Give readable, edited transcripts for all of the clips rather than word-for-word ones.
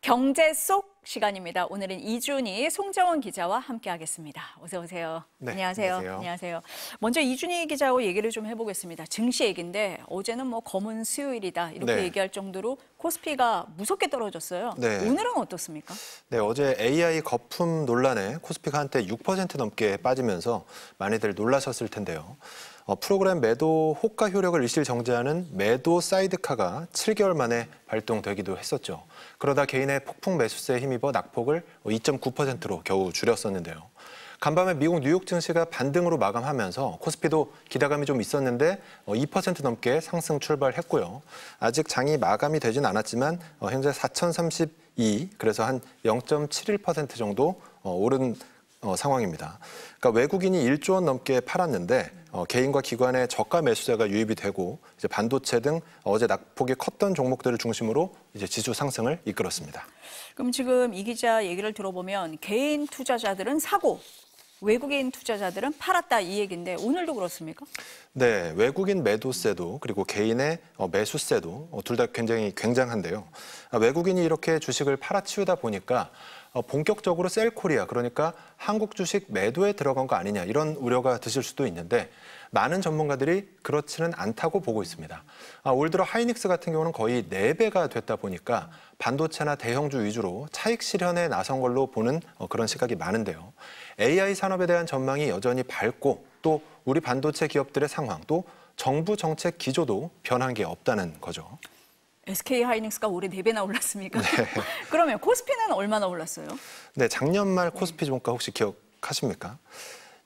경제 속 시간입니다. 오늘은 이준희, 송정원 기자와 함께하겠습니다. 어서 오세요. 네, 안녕하세요. 안녕하세요. 먼저 이준희 기자하고 얘기를 좀 해보겠습니다. 증시 얘기인데 어제는 뭐 검은 수요일이다 이렇게 얘기할 정도로 코스피가 무섭게 떨어졌어요. 오늘은 어떻습니까? 네, 어제 AI 거품 논란에 코스피가 한때 6% 넘게 빠지면서 많이들 놀라셨을 텐데요. 프로그램 매도 호가 효력을 일시 정지하는 매도 사이드카가 7개월 만에 발동되기도 했었죠. 그러다 개인의 폭풍 매수세에 힘입어 낙폭을 2.9%로 겨우 줄였었는데요. 간밤에 미국 뉴욕 증시가 반등으로 마감하면서 코스피도 기대감이 좀 있었는데 2% 넘게 상승 출발했고요. 아직 장이 마감이 되진 않았지만 현재 4,032, 그래서 한 0.71% 정도 오른 상황입니다. 그러니까 외국인이 1조 원 넘게 팔았는데 개인과 기관의 저가 매수세가 유입이 되고 이제 반도체 등 어제 낙폭이 컸던 종목들을 중심으로 이제 지수 상승을 이끌었습니다. 그럼 지금 이 기자 얘기를 들어보면 개인 투자자들은 사고 외국인 투자자들은 팔았다 이 얘기인데 오늘도 그렇습니까? 네, 외국인 매도세도 그리고 개인의 매수세도 둘 다 굉장히 굉장한데요. 외국인이 이렇게 주식을 팔아치우다 보니까 본격적으로 셀코리아, 그러니까 한국 주식 매도에 들어간 거 아니냐 이런 우려가 드실 수도 있는데 많은 전문가들이 그렇지는 않다고 보고 있습니다. 올 들어 하이닉스 같은 경우는 거의 4배가 됐다 보니까 반도체나 대형주 위주로 차익 실현에 나선 걸로 보는 그런 시각이 많은데요. AI 산업에 대한 전망이 여전히 밝고 또 우리 반도체 기업들의 상황, 또 정부 정책 기조도 변한 게 없다는 거죠. SK 하이닉스가 올해 4배나 올랐습니까? 네. 그러면 코스피는 얼마나 올랐어요? 네, 작년 말 코스피 종가 혹시 기억하십니까?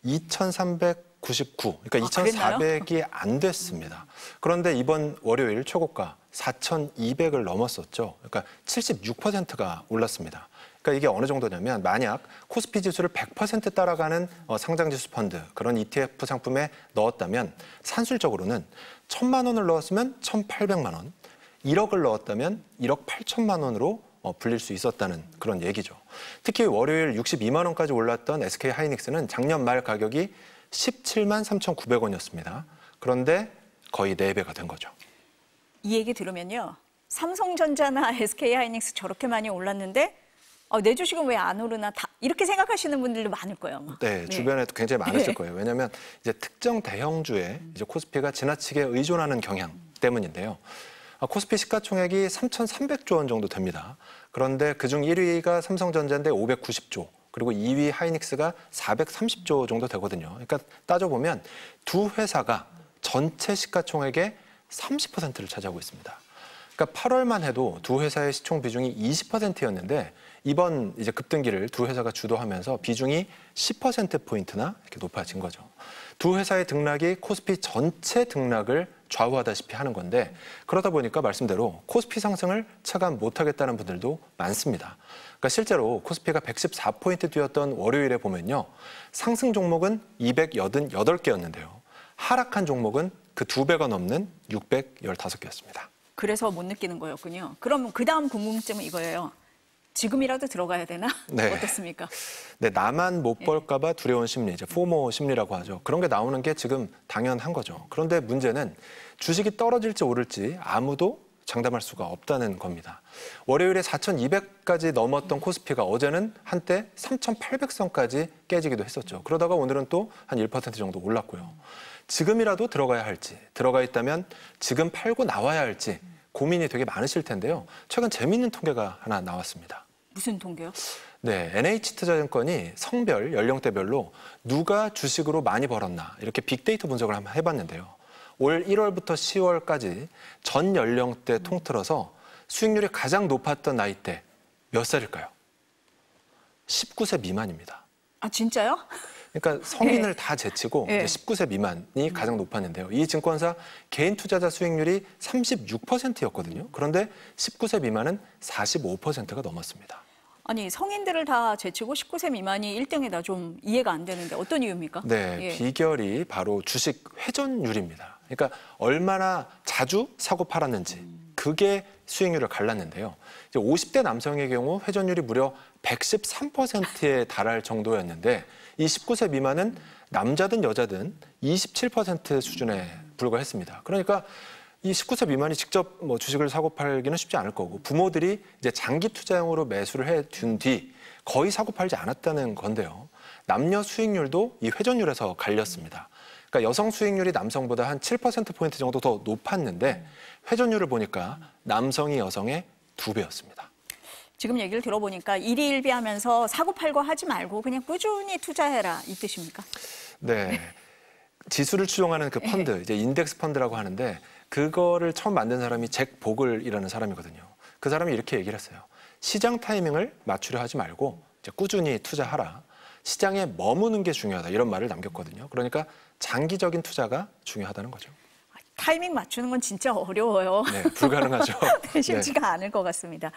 2,399, 그러니까 2,400이 안 됐습니다. 그런데 이번 월요일 최고가 4,200을 넘었었죠. 그러니까 76%가 올랐습니다. 그러니까 이게 어느 정도냐면 만약 코스피 지수를 100% 따라가는 상장지수 펀드, 그런 ETF 상품에 넣었다면 산술적으로는 1,000만 원을 넣었으면 1,800만 원, 1억을 넣었다면 1억 8천만 원으로 불릴 수 있었다는 그런 얘기죠. 특히 월요일 62만 원까지 올랐던 SK 하이닉스는 작년 말 가격이 17만 3,900원이었습니다. 그런데 거의 4배가 된 거죠. 이 얘기 들으면요. 삼성전자나 SK 하이닉스 저렇게 많이 올랐는데 내 주식은 왜 안 오르나 이렇게 생각하시는 분들도 많을 거예요. 네, 주변에도 굉장히 많으실 거예요. 왜냐하면 이제 특정 대형주에 이제 코스피가 지나치게 의존하는 경향 때문인데요. 코스피 시가총액이 3,300조 원 정도 됩니다. 그런데 그중 1위가 삼성전자인데 590조, 그리고 2위 하이닉스가 430조 정도 되거든요. 그러니까 따져보면 두 회사가 전체 시가총액의 30%를 차지하고 있습니다. 그러니까 8월만 해도 두 회사의 시총 비중이 20%였는데 이번 이제 급등기를 두 회사가 주도하면서 비중이 10%포인트나 이렇게 높아진 거죠. 두 회사의 등락이 코스피 전체 등락을 좌우하다시피 하는 건데 그러다 보니까 말씀대로 코스피 상승을 체감 못하겠다는 분들도 많습니다. 그러니까 실제로 코스피가 114포인트 뛰었던 월요일에 보면요. 상승 종목은 288개였는데요. 하락한 종목은 그 2배가 넘는 615개였습니다. 그래서 못 느끼는 거였군요. 그럼 그 다음 궁금증은 이거예요. 지금이라도 들어가야 되나? 네. 어떻습니까? 네, 나만 못 벌까 봐 두려운 심리, 이제 포모 심리라고 하죠. 그런 게 나오는 게 지금 당연한 거죠. 그런데 문제는 주식이 떨어질지 오를지 아무도 장담할 수가 없다는 겁니다. 월요일에 4,200까지 넘었던 코스피가 어제는 한때 3,800선까지 깨지기도 했었죠. 그러다가 오늘은 또 한 1% 정도 올랐고요. 지금이라도 들어가야 할지, 들어가 있다면 지금 팔고 나와야 할지 고민이 되게 많으실 텐데요. 최근 재미있는 통계가 하나 나왔습니다. 무슨 통계요? 네, NH투자증권이 성별, 연령대별로 누가 주식으로 많이 벌었나 이렇게 빅데이터 분석을 한번 해봤는데요. 올 1월부터 10월까지 전 연령대 통틀어서 수익률이 가장 높았던 나이대 몇 살일까요? 19세 미만입니다. 아, 진짜요? 그러니까 성인을 다 제치고 19세 미만이 가장 높았는데요. 이 증권사 개인 투자자 수익률이 36%였거든요. 그런데 19세 미만은 45%가 넘었습니다. 아니, 성인들을 다 제치고 19세 미만이 1등이다. 좀 이해가 안 되는데 어떤 이유입니까? 네, 비결이 바로 주식 회전율입니다. 그러니까 얼마나 자주 사고 팔았는지 그게 수익률을 갈랐는데요. 이제 50대 남성의 경우 회전율이 무려 113%에 달할 정도였는데 이 19세 미만은 남자든 여자든 27% 수준에 불과했습니다. 그러니까 이 19세 미만이 직접 뭐 주식을 사고 팔기는 쉽지 않을 거고 부모들이 이제 장기 투자용으로 매수를 해둔 뒤 거의 사고 팔지 않았다는 건데요. 남녀 수익률도 이 회전율에서 갈렸습니다. 그러니까 여성 수익률이 남성보다 한 7%포인트 정도 더 높았는데 회전율을 보니까 남성이 여성의 2배였습니다. 지금 얘기를 들어보니까 일희일비하면서 사고팔고 하지 말고 그냥 꾸준히 투자해라 이 뜻입니까? 네. 지수를 추종하는 그 펀드, 이제 인덱스 펀드라고 하는데 그거를 처음 만든 사람이 잭 보글이라는 사람이거든요. 그 사람이 이렇게 얘기를 했어요. 시장 타이밍을 맞추려 하지 말고 이제 꾸준히 투자하라. 시장에 머무는 게 중요하다. 이런 말을 남겼거든요. 그러니까 장기적인 투자가 중요하다는 거죠. 타이밍 맞추는 건 진짜 어려워요. 네, 불가능하죠. 쉽지가 않을 것 같습니다.